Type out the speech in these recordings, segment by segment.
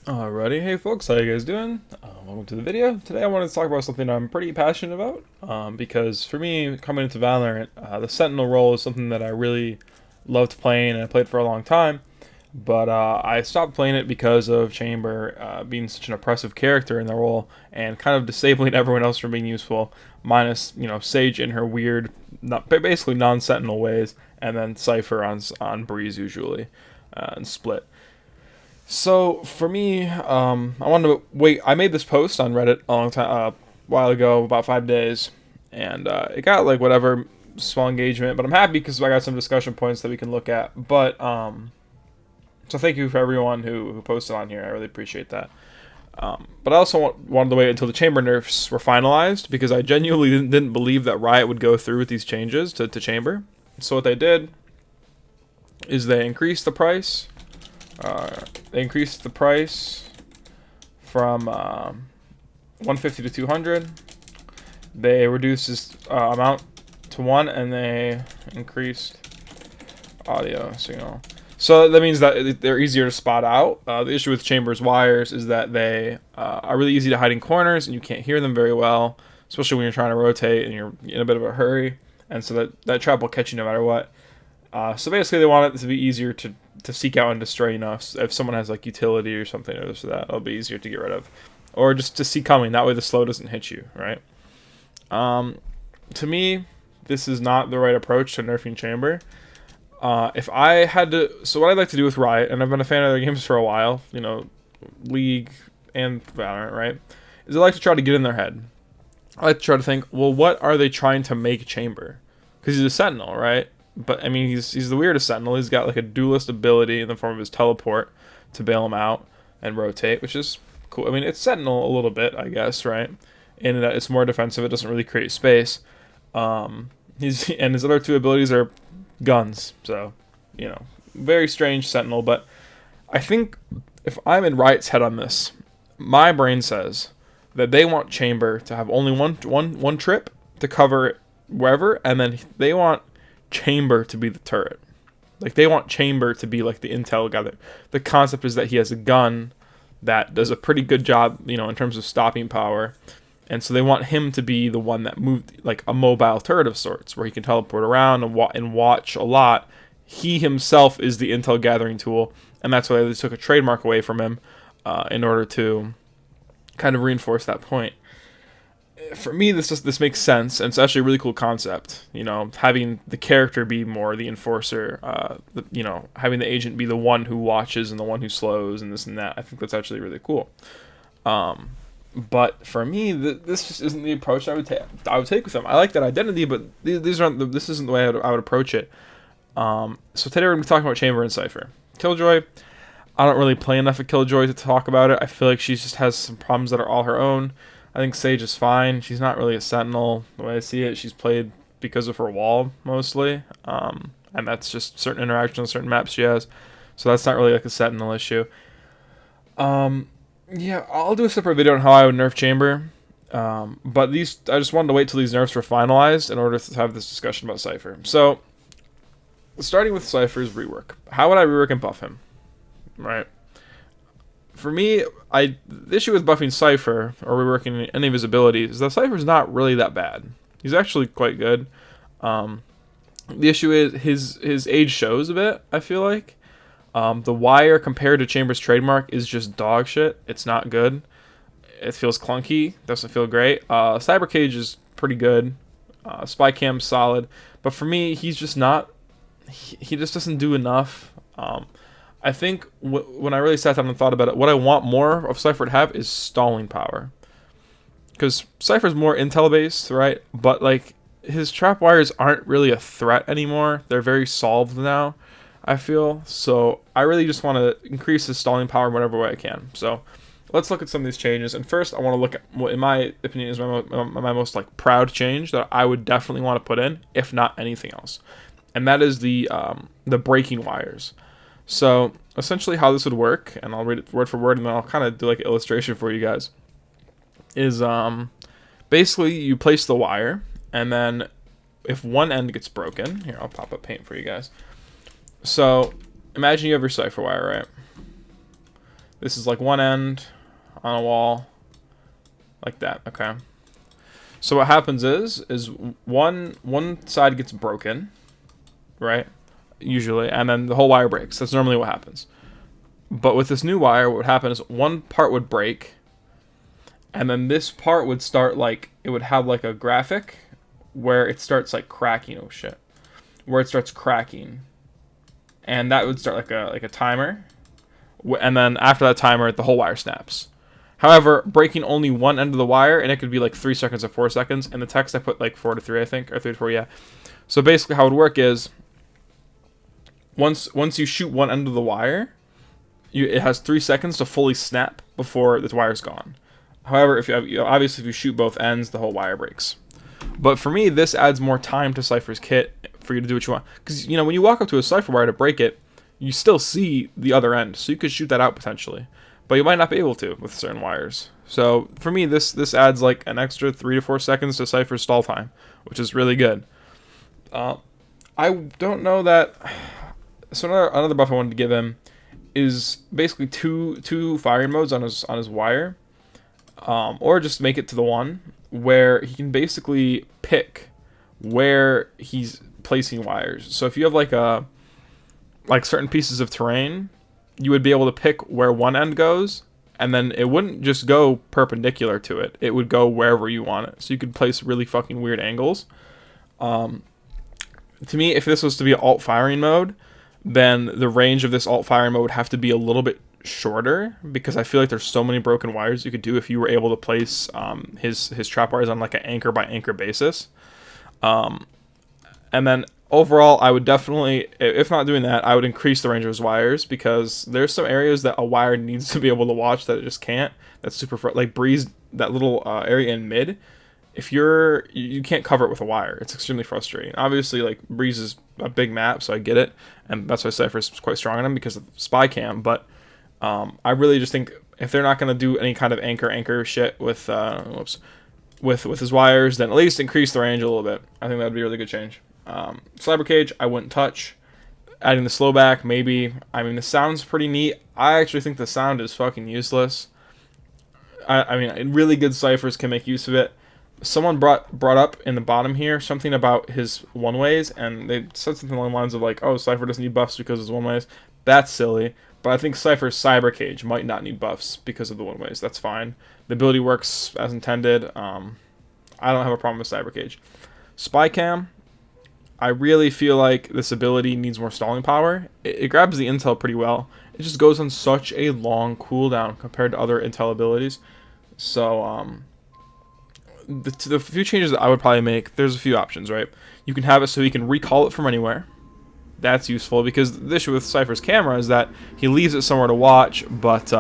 Alrighty, hey folks, how you guys doing? Welcome to the video. Today I wanted to talk about something I'm pretty passionate about, because for me, coming into Valorant, the Sentinel role is something that I really loved playing and I played for a long time, but I stopped playing it because of Chamber being such an oppressive character in the role and kind of disabling everyone else from being useful, minus, Sage in her weird, basically non-Sentinel ways, and then Cypher on Breeze usually, and Split. So for me, I wanted to wait. I made this post on Reddit a long time, while ago, about 5 days, and it got like whatever small engagement. But I'm happy because I got some discussion points that we can look at. But so thank you for everyone who posted on here. I really appreciate that. But I also wanted to wait until the chamber nerfs were finalized because I genuinely didn't believe that Riot would go through with these changes to chamber. So what they did is they increased the price. They increased the price from 150 to 200. They reduced this amount to 1, and they increased audio signal. So that means that they're easier to spot out. The issue with Chambers wires is that they are really easy to hide in corners, and you can't hear them very well, especially when you're trying to rotate and you're in a bit of a hurry. And so that trap will catch you no matter what. So basically, they want it to be easier to seek out and destroy. If someone has like utility or something or this or that, it'll be easier to get rid of, or just to see coming. That way, the slow doesn't hit you, right? To me, this is not the right approach to nerfing Chamber. If I had to, so what I'd like to do with Riot, and I've been a fan of their games for a while, League and Valorant, right? Is I like to try to get in their head. I like to try to think, well, what are they trying to make Chamber? Because he's a Sentinel, right? But I mean, he's the weirdest Sentinel. He's got like a duelist ability in the form of his teleport to bail him out and rotate, which is cool. I mean, it's Sentinel a little bit, I guess, right? In that it's more defensive. It doesn't really create space. His other two abilities are guns. So, very strange Sentinel. But I think if I'm in Riot's head on this, my brain says that they want Chamber to have only one trip to cover it wherever, and then they want Chamber to be the turret. Like, they want Chamber to be like the intel gather. The concept is that he has a gun that does a pretty good job, in terms of stopping power. And so they want him to be the one that moved, like a mobile turret of sorts, where he can teleport around and watch a lot. He himself is the intel gathering tool, and that's why they took a trademark away from him, in order to kind of reinforce that point. For me, this makes sense, and it's actually a really cool concept. Having the character be more the enforcer, having the agent be the one who watches and the one who slows and this and that. I think that's actually really cool. But for me, this just isn't the approach I would take with them. I like that identity, but these aren't. This isn't the way I would approach it. So today we're gonna be talking about Chamber and Cypher. Killjoy, I don't really play enough of Killjoy to talk about it. I feel like she just has some problems that are all her own. I think Sage is fine. She's not really a Sentinel the way I see it. She's played because of her wall mostly, and that's just certain interactions on certain maps she has. So that's not really like a Sentinel issue. Yeah, I'll do a separate video on how I would nerf Chamber. But I just wanted to wait till these nerfs were finalized in order to have this discussion about Cypher. So, starting with Cypher's rework. How would I rework and buff him? Right? For me, the issue with buffing Cypher, or reworking any of his abilities, is that Cypher's not really that bad. He's actually quite good. The issue is his age shows a bit, I feel like. The wire compared to Chamber's trademark is just dog shit. It's not good. It feels clunky. Doesn't feel great. Cyber Cage is pretty good. Spy Cam's solid. But for me, he's just not... He just doesn't do enough. I think when I really sat down and thought about it, what I want more of Cypher to have is stalling power. Because Cypher's more intel-based, right? But, like, his trap wires aren't really a threat anymore. They're very solved now, I feel. So I really just want to increase his stalling power in whatever way I can. So let's look at some of these changes. And first, I want to look at what, in my opinion, is my most like proud change that I would definitely want to put in, if not anything else. And that is the breaking wires. So essentially how this would work, and I'll read it word for word, and then I'll kind of do like an illustration for you guys, is basically you place the wire, and then if one end gets broken, here, I'll pop up paint for you guys. So imagine you have your Cypher wire, right? This is like one end on a wall, like that. Okay. So what happens is one side gets broken, right? Usually, and then the whole wire breaks. That's normally what happens. But with this new wire, what would happen is one part would break, and then this part would start like, it would have like a graphic where it starts like cracking. Oh shit. Where it starts cracking. And that would start like a timer. And then after that timer, the whole wire snaps. However, breaking only one end of the wire, and it could be like 3 seconds or 4 seconds. In the text, I put like 4 to 3, I think, or 3 to 4, yeah. So basically, how it would work is, once you shoot one end of the wire, it has 3 seconds to fully snap before the wire's gone. However, if you have, obviously if you shoot both ends, the whole wire breaks. But for me, this adds more time to Cypher's kit for you to do what you want. Because, you know, when you walk up to a Cypher wire to break it, you still see the other end, so you could shoot that out potentially. But you might not be able to with certain wires. So for me, this adds like an extra 3 to 4 seconds to Cypher's stall time, which is really good. I don't know that. So another buff I wanted to give him is basically two firing modes on his wire, or just make it to the one where he can basically pick where he's placing wires. So if you have like certain pieces of terrain, you would be able to pick where one end goes, and then it wouldn't just go perpendicular to it. It would go wherever you want it. So you could place really fucking weird angles. To me, if this was to be an alt firing mode, then the range of this alt firing mode would have to be a little bit shorter, because I feel like there's so many broken wires you could do if you were able to place his trap wires on like an anchor by anchor basis. And then overall, I would definitely, if not doing that, I would increase the range of his wires, because there's some areas that a wire needs to be able to watch that it just can't. That's super like Breeze, that little area in mid. If you can't cover it with a wire, it's extremely frustrating. Obviously, like Breeze is a big map, so I get it, and that's why Cypher's quite strong on him because of spy cam. But I really just think if they're not going to do any kind of anchor shit with with his wires, then at least increase the range a little bit. I think that would be a really good change. Cyber Cage, I wouldn't touch. Adding the slow back, maybe. I mean, the sound's pretty neat. I actually think the sound is fucking useless. I mean, really good Cyphers can make use of it. Someone brought up in the bottom here something about his one-ways, and they said something along the lines of like, oh, Cypher doesn't need buffs because of his one-ways. That's silly, but I think Cypher's Cyber Cage might not need buffs because of the one-ways. That's fine. The ability works as intended. I don't have a problem with Cyber Cage. Spy Cam, I really feel like this ability needs more stalling power. It grabs the intel pretty well. It just goes on such a long cooldown compared to other intel abilities. So, the few changes that I would probably make, there's a few options, right? You can have it so he can recall it from anywhere. That's useful, because the issue with Cypher's camera is that he leaves it somewhere to watch, but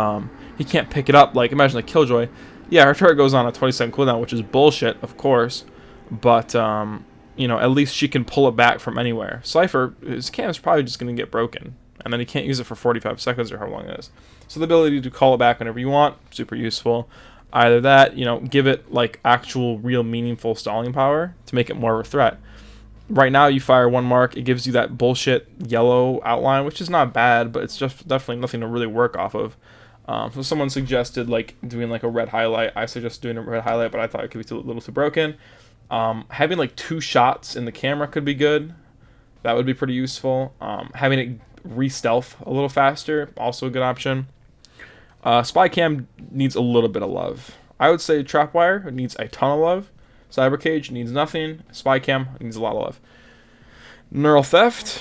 he can't pick it up. Like, imagine like Killjoy. Yeah, her turret goes on a 20-second cooldown, which is bullshit, of course, but you know, at least she can pull it back from anywhere. Cypher, his cam is probably just going to get broken, and then he can't use it for 45 seconds or how long it is. So the ability to call it back whenever you want, super useful. Either that, you know, give it like actual, real, meaningful stalling power to make it more of a threat. Right now, you fire one mark, it gives you that bullshit yellow outline, which is not bad, but it's just definitely nothing to really work off of. So someone suggested like doing like a red highlight. I suggest doing a red highlight, but I thought it could be a little too broken. Having like 2 shots in the camera could be good. That would be pretty useful. Having it re-stealth a little faster, also a good option. Spy Cam needs a little bit of love. I would say Trapwire needs a ton of love. Cyber Cage needs nothing. Spy Cam needs a lot of love. Neural Theft.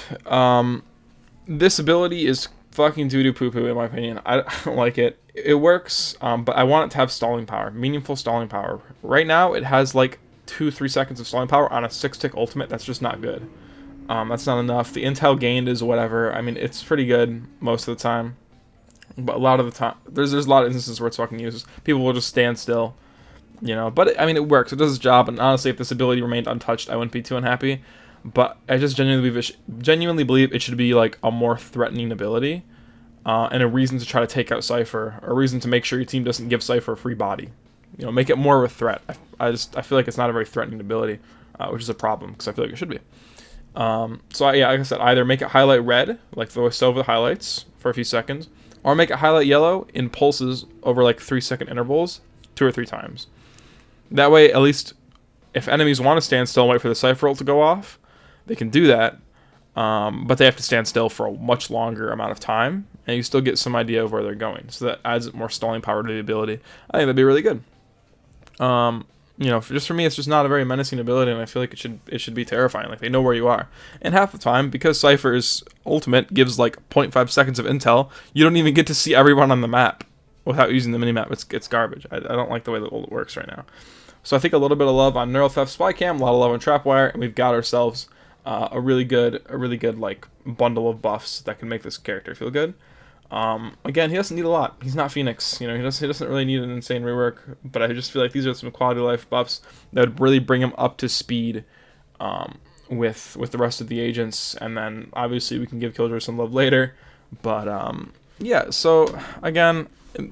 This ability is fucking doo-doo poo-poo in my opinion. I don't like it. It works, but I want it to have stalling power. Meaningful stalling power. Right now, it has like 2-3 seconds of stalling power on a 6-tick ultimate. That's just not good. That's not enough. The intel gained is whatever. I mean, it's pretty good most of the time. But a lot of the time, there's a lot of instances where it's fucking useless. People will just stand still, you know. But I mean, it works. It does its job. And honestly, if this ability remained untouched, I wouldn't be too unhappy. But I just genuinely believe it should be like a more threatening ability, and a reason to try to take out Cypher, or a reason to make sure your team doesn't give Cypher a free body. You know, make it more of a threat. I feel like it's not a very threatening ability, which is a problem because I feel like it should be. Yeah, like I said, either make it highlight red, like the Silver highlights for a few seconds, or make it highlight yellow in pulses over like 3-second intervals 2 or 3 times. That way, at least if enemies want to stand still and wait for the Cypher ult to go off, they can do that, but they have to stand still for a much longer amount of time, and you still get some idea of where they're going. So that adds more stalling power to the ability. I think that'd be really good. You know, just for me, it's just not a very menacing ability, and I feel like it should be terrifying. Like, they know where you are. And half the time, because Cypher's ultimate gives like 0.5 seconds of intel, you don't even get to see everyone on the map without using the minimap. It's garbage. I don't like the way that it works right now. So I think a little bit of love on Neural Theft Spy Cam, a lot of love on Trapwire, and we've got ourselves a really good like bundle of buffs that can make this character feel good. Again, he doesn't need a lot. He's not Phoenix, you know. He doesn't really need an insane rework. But I just feel like these are some quality of life buffs that would really bring him up to speed with the rest of the agents. And then obviously we can give Killjoy some love later. But yeah. So again,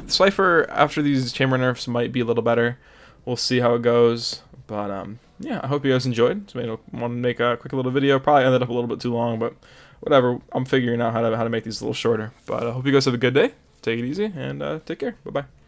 Cypher after these chamber nerfs might be a little better. We'll see how it goes. But yeah, I hope you guys enjoyed. So I want to make a quick little video. Probably ended up a little bit too long, but whatever. I'm figuring out how to make these a little shorter. But I hope you guys have a good day. Take it easy and take care. Bye-bye.